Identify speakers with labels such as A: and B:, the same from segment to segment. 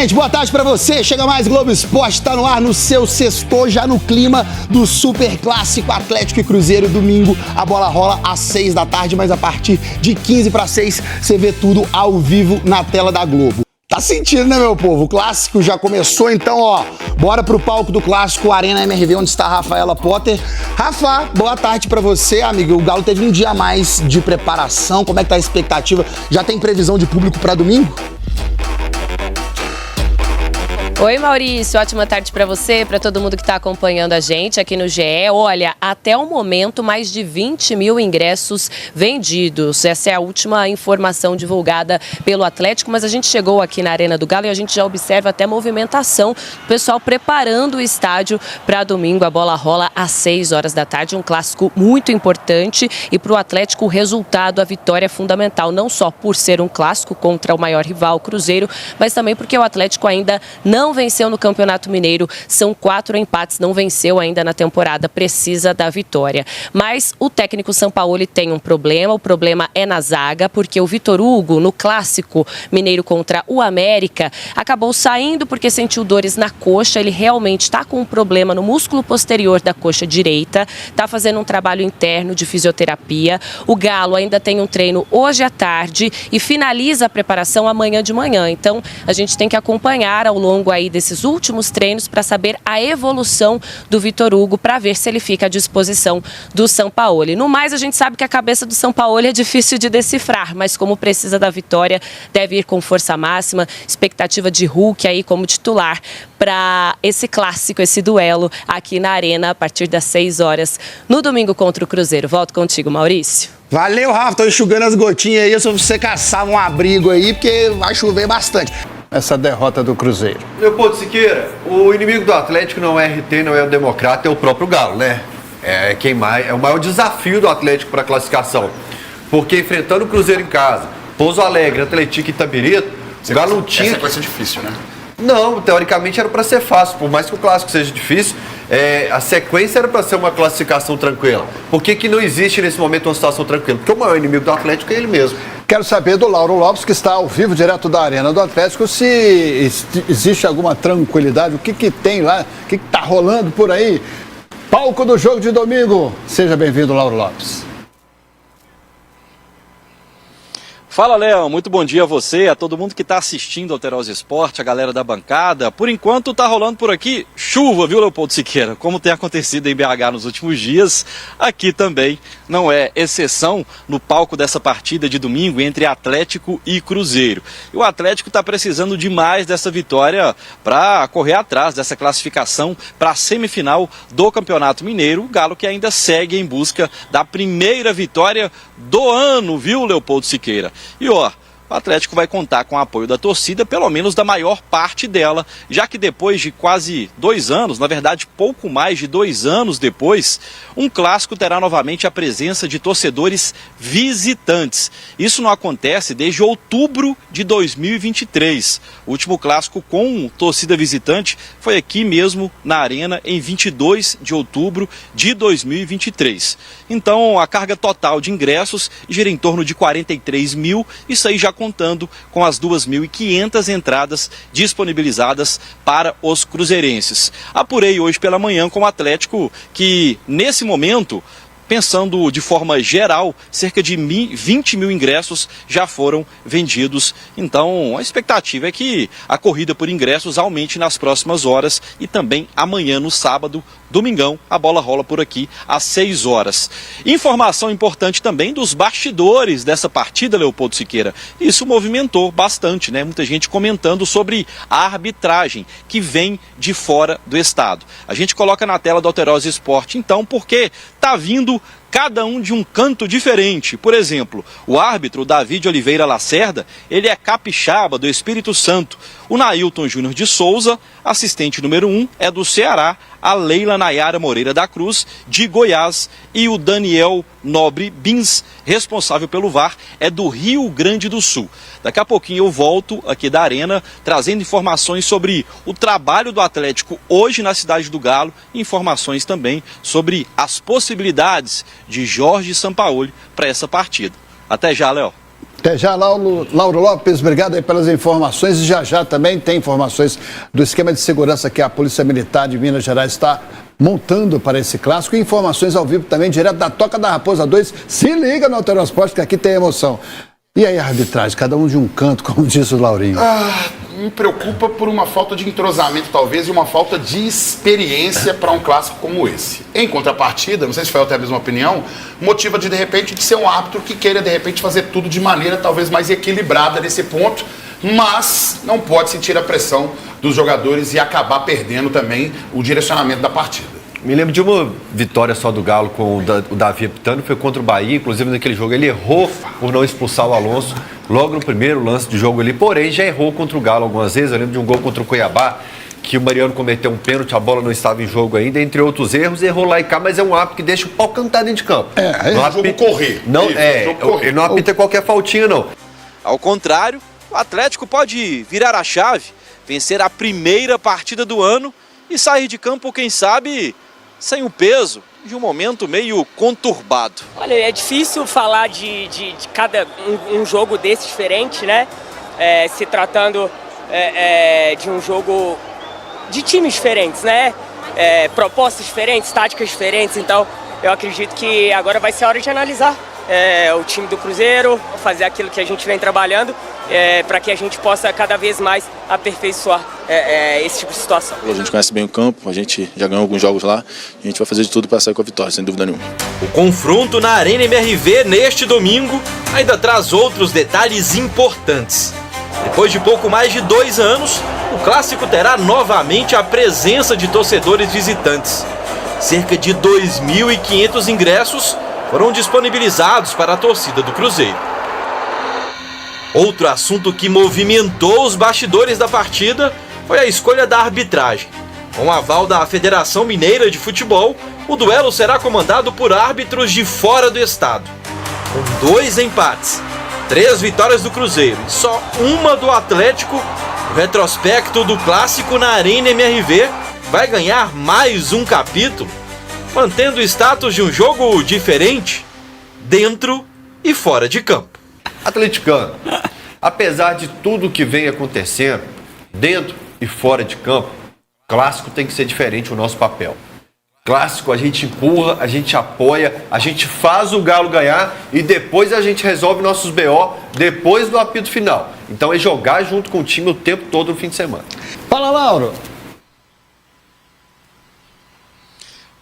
A: gente, boa tarde pra você. Chega mais Globo Esporte, tá no ar no seu sextou, já no clima do super clássico Atlético e Cruzeiro. Domingo, a bola rola às 6 da tarde, mas a partir de 15 para 6, você vê tudo ao vivo na tela da Globo. Tá sentindo, né, meu povo? O clássico já começou, então, ó, bora pro palco do clássico Arena MRV, onde está a Rafaela Potter. Rafa, boa tarde pra você, amigo. O Galo teve um dia a mais de preparação, como é que tá a expectativa? Já tem previsão de público pra domingo?
B: Oi, Maurício, ótima tarde para você, para todo mundo que está acompanhando a gente aqui no GE. Olha, até o momento, mais de 20 mil ingressos vendidos. Essa é a última informação divulgada pelo Atlético, mas a gente chegou aqui na Arena do Galo e a gente já observa até movimentação, o pessoal preparando o estádio para domingo. A bola rola às 6 horas da tarde, um clássico muito importante, e para o Atlético o resultado, a vitória é fundamental, não só por ser um clássico contra o maior rival, o Cruzeiro, mas também porque o Atlético ainda não venceu no Campeonato Mineiro, são 4 empates, não venceu ainda na temporada, precisa da vitória. Mas o técnico Sampaoli tem um problema, o problema é na zaga, porque o Vitor Hugo, no clássico mineiro contra o América, acabou saindo porque sentiu dores na coxa, ele realmente está com um problema no músculo posterior da coxa direita, está fazendo um trabalho interno de fisioterapia. O Galo ainda tem um treino hoje à tarde e finaliza a preparação amanhã de manhã, então a gente tem que acompanhar ao longo aí desses últimos treinos para saber a evolução do Vitor Hugo, para ver se ele fica à disposição do Sampaoli. No mais, a gente sabe que a cabeça do Sampaoli é difícil de decifrar, mas como precisa da vitória, deve ir com força máxima, expectativa de Hulk aí como titular para esse clássico, esse duelo aqui na Arena a partir das 6 horas no domingo contra o Cruzeiro. Volto contigo, Maurício.
A: Valeu, Rafa, tô enxugando as gotinhas aí, só você caçar um abrigo aí, porque vai chover bastante. Essa derrota do Cruzeiro.
C: Leopoldo Siqueira, o inimigo do Atlético não é RT, não é o Democrata, é o próprio Galo, né? É o maior desafio do Atlético para a classificação. Porque enfrentando o Cruzeiro em casa, Pouso Alegre, Atlético e Itabirito, o Galo não tinha...
D: Essa vai ser difícil, né?
C: Não, teoricamente era para ser fácil, por mais que o clássico seja difícil, a sequência era para ser uma classificação tranquila. Por que não existe nesse momento uma situação tranquila? Porque o maior inimigo do Atlético é ele mesmo.
D: Quero saber do Lauro Lopes, que está ao vivo, direto da Arena do Atlético, se existe alguma tranquilidade, o que tem lá, o que está rolando por aí. Palco do jogo de domingo. Seja bem-vindo, Lauro Lopes.
E: Fala, Léo, muito bom dia a você, a todo mundo que está assistindo ao Alterosa Esporte, a galera da bancada. Por enquanto tá rolando por aqui chuva, viu, Leopoldo Siqueira? Como tem acontecido em BH nos últimos dias, aqui também não é exceção no palco dessa partida de domingo entre Atlético e Cruzeiro. E o Atlético está precisando demais dessa vitória para correr atrás dessa classificação para a semifinal do Campeonato Mineiro. O Galo que ainda segue em busca da primeira vitória do ano, viu, Leopoldo Siqueira? E ó, o Atlético vai contar com o apoio da torcida, pelo menos da maior parte dela, já que depois de quase 2 anos, na verdade pouco mais de 2 anos depois, um clássico terá novamente a presença de torcedores visitantes. Isso não acontece desde outubro de 2023. O último clássico com torcida visitante foi aqui mesmo na Arena em 22 de outubro de 2023. Então a carga total de ingressos gira em torno de 43 mil, isso aí já contando com as 2.500 entradas disponibilizadas para os cruzeirenses. Apurei hoje pela manhã com o Atlético que, nesse momento, pensando de forma geral, cerca de 20 mil ingressos já foram vendidos. Então, a expectativa é que a corrida por ingressos aumente nas próximas horas e também amanhã, no sábado, domingão, a bola rola por aqui às 6 horas. Informação importante também dos bastidores dessa partida, Leopoldo Siqueira. Isso movimentou bastante, né? Muita gente comentando sobre a arbitragem que vem de fora do estado. A gente coloca na tela do Alterosa Esporte, então, porque tá vindo cada um de um canto diferente. Por exemplo, o árbitro David Oliveira Lacerda, ele é capixaba do Espírito Santo. O Nailton Júnior de Souza, assistente número 1, é do Ceará. A Leila Nayara Moreira da Cruz, de Goiás, e o Daniel Nobre Bins, responsável pelo VAR, é do Rio Grande do Sul. Daqui a pouquinho eu volto aqui da Arena, trazendo informações sobre o trabalho do Atlético hoje na cidade do Galo, e informações também sobre as possibilidades de Jorge Sampaoli para essa partida. Até já, Léo.
D: Até já, Lauro Lopes, obrigado aí pelas informações. E já também tem informações do esquema de segurança que a Polícia Militar de Minas Gerais está montando para esse clássico. E informações ao vivo também, direto da Toca da Raposa 2. Se liga no Alterosport, que aqui tem emoção. E aí a arbitragem, cada um de um canto, como disse o Laurinho.
F: Me preocupa por uma falta de entrosamento, talvez, e uma falta de experiência para um clássico como esse. Em contrapartida, não sei se foi até a mesma opinião, motiva de repente, de ser um árbitro que queira, de repente, fazer tudo de maneira talvez mais equilibrada nesse ponto, mas não pode sentir a pressão dos jogadores e acabar perdendo também o direcionamento da partida.
C: Me lembro de uma vitória só do Galo com o Davi apitando, foi contra o Bahia, inclusive naquele jogo ele errou por não expulsar o Alonso logo no primeiro lance de jogo ali, porém já errou contra o Galo algumas vezes. Eu lembro de um gol contra o Cuiabá, que o Mariano cometeu um pênalti, a bola não estava em jogo ainda, entre outros erros, errou lá e cá, mas é um árbitro que deixa o pau cantar dentro de campo.
F: O jogo correr.
C: Ele não apita qualquer faltinha, não.
E: Ao contrário, o Atlético pode virar a chave, vencer a primeira partida do ano e sair de campo, quem sabe, sem o peso de um momento meio conturbado.
G: Olha, é difícil falar de cada um jogo desse diferente, né? Se tratando de um jogo de times diferentes, né? Propostas diferentes, táticas diferentes, então eu acredito que agora vai ser a hora de analisar o time do Cruzeiro, fazer aquilo que a gente vem trabalhando para que a gente possa cada vez mais aperfeiçoar esse tipo de situação.
H: A gente conhece bem o campo, a gente já ganhou alguns jogos lá, a gente vai fazer de tudo para sair com a vitória, sem dúvida nenhuma.
I: O confronto na Arena MRV neste domingo ainda traz outros detalhes importantes. Depois de pouco mais de 2 anos, o clássico terá novamente a presença de torcedores visitantes. Cerca de 2.500 ingressos foram disponibilizados para a torcida do Cruzeiro. Outro assunto que movimentou os bastidores da partida foi a escolha da arbitragem. Com o aval da Federação Mineira de Futebol, o duelo será comandado por árbitros de fora do estado. Com 2 empates, 3 vitórias do Cruzeiro e só uma do Atlético, o retrospecto do clássico na Arena MRV vai ganhar mais um capítulo, mantendo o status de um jogo diferente, dentro e fora de campo.
C: Atleticano, apesar de tudo que vem acontecendo, dentro e fora de campo, clássico tem que ser diferente o nosso papel. Clássico a gente empurra, a gente apoia, a gente faz o Galo ganhar e depois a gente resolve nossos BO depois do apito final. Então é jogar junto com o time o tempo todo no fim de semana.
D: Fala, Lauro!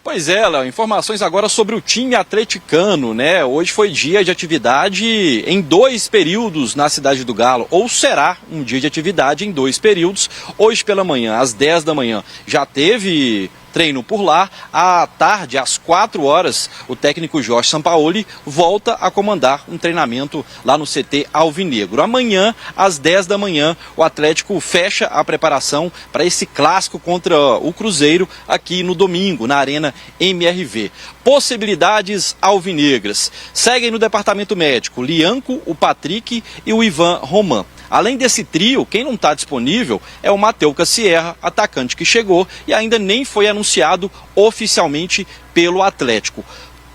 E: Pois é, Léo, informações agora sobre o time atleticano, né? Hoje foi dia de atividade em 2 períodos na Cidade do Galo, ou será um dia de atividade em 2 períodos. Hoje pela manhã, às 10 da manhã, já teve treino por lá. À tarde, às 4 horas, o técnico Jorge Sampaoli volta a comandar um treinamento lá no CT Alvinegro. Amanhã, às 10 da manhã, o Atlético fecha a preparação para esse clássico contra o Cruzeiro aqui no domingo, na Arena MRV. Possibilidades alvinegras. Seguem no departamento médico Lianco, o Patrick e o Ivan Roman. Além desse trio, quem não está disponível é o Mateuca Sierra, atacante que chegou e ainda nem foi anunciado oficialmente pelo Atlético.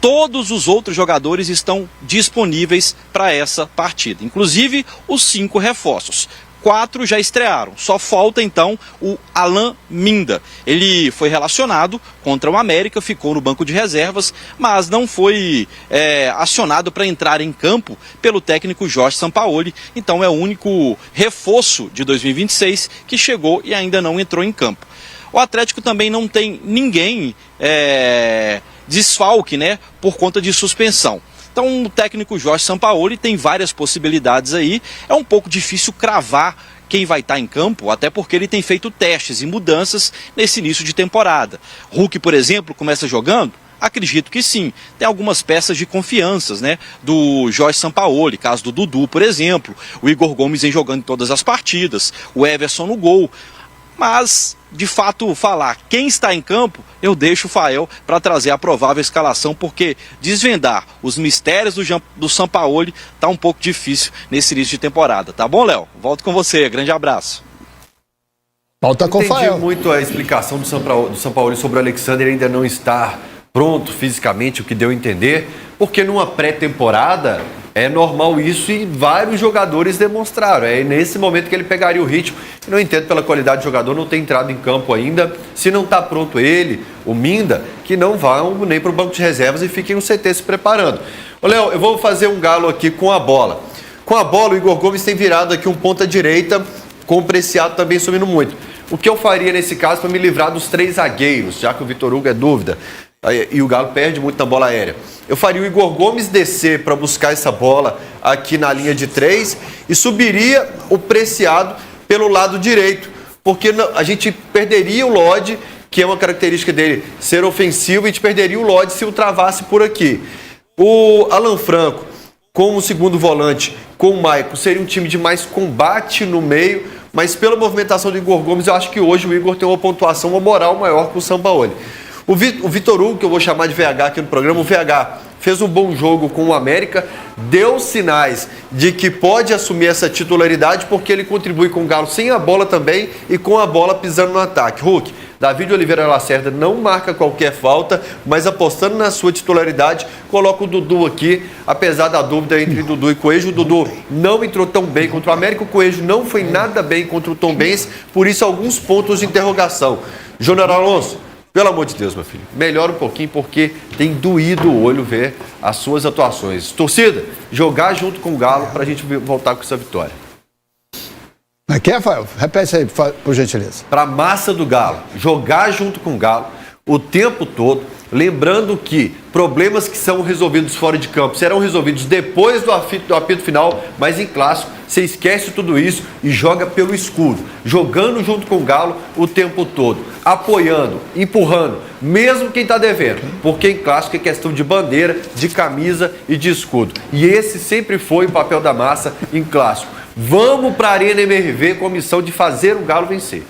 E: Todos os outros jogadores estão disponíveis para essa partida, inclusive os 5 reforços. 4 já estrearam, só falta então o Alan Minda. Ele foi relacionado contra o América, ficou no banco de reservas, mas não foi acionado para entrar em campo pelo técnico Jorge Sampaoli. Então é o único reforço de 2026 que chegou e ainda não entrou em campo. O Atlético também não tem ninguém desfalque, né, por conta de suspensão. Então o técnico Jorge Sampaoli tem várias possibilidades aí. É um pouco difícil cravar quem vai estar em campo, até porque ele tem feito testes e mudanças nesse início de temporada. Hulk, por exemplo, começa jogando? Acredito que sim. Tem algumas peças de confianças, né, do Jorge Sampaoli, caso do Dudu, por exemplo. O Igor Gomes vem jogando em todas as partidas, o Everson no gol. Mas, de fato, falar quem está em campo, eu deixo o Fael para trazer a provável escalação, porque desvendar os mistérios do Sampaoli está um pouco difícil nesse início de temporada. Tá bom, Léo? Volto com você. Grande abraço.
D: Volta com o Fael.
C: Entendi muito a explicação do Sampaoli sobre o Alexandre ainda não estar pronto fisicamente, o que deu a entender, porque numa pré-temporada É normal isso e vários jogadores demonstraram. É nesse momento que ele pegaria o ritmo. Não entendo pela qualidade do jogador, não tem entrado em campo ainda. Se não está pronto ele, o Minda, que não vão nem para o banco de reservas e fiquem no CT se preparando. Ô, Léo, eu vou fazer um galo aqui com a bola. Com a bola, o Igor Gomes tem virado aqui um ponta direita, com o Preciado também subindo muito. O que eu faria nesse caso para me livrar dos 3 zagueiros, já que o Vitor Hugo é dúvida? E o Galo perde muito na bola aérea. Eu faria o Igor Gomes descer para buscar essa bola aqui na linha de 3 e subiria o Preciado pelo lado direito, porque a gente perderia o Lodge, que é uma característica dele ser ofensivo, e a gente perderia o Lodge se o travasse por aqui. O Alan Franco, como segundo volante, com o Maicon, seria um time de mais combate no meio, mas pela movimentação do Igor Gomes, eu acho que hoje o Igor tem uma pontuação, uma moral maior que o Sampaoli. O Vitor Hugo, que eu vou chamar de VH aqui no programa, o VH fez um bom jogo com o América, deu sinais de que pode assumir essa titularidade, porque ele contribui com o Galo sem a bola também e com a bola pisando no ataque. Hulk, David Oliveira Lacerda não marca qualquer falta, mas apostando na sua titularidade, coloca o Dudu aqui, apesar da dúvida entre Dudu e Coelho. O Dudu não entrou tão bem contra o América, o Coelho não foi nada bem contra o Tombense, por isso alguns pontos de interrogação. Júnior Alonso, pelo amor de Deus, meu filho, melhora um pouquinho, porque tem doído o olho ver as suas atuações. Torcida, jogar junto com o Galo pra gente voltar com essa vitória.
D: Mas quer, Rafael? Repete aí, por gentileza.
C: Pra massa do Galo, jogar junto com o Galo o tempo todo, lembrando que problemas que são resolvidos fora de campo serão resolvidos depois do apito final, mas em clássico você esquece tudo isso e joga pelo escudo, jogando junto com o Galo o tempo todo, apoiando, empurrando, mesmo quem está devendo, porque em clássico é questão de bandeira, de camisa e de escudo. E esse sempre foi o papel da massa em clássico. Vamos para a Arena MRV com a missão de fazer o Galo vencer.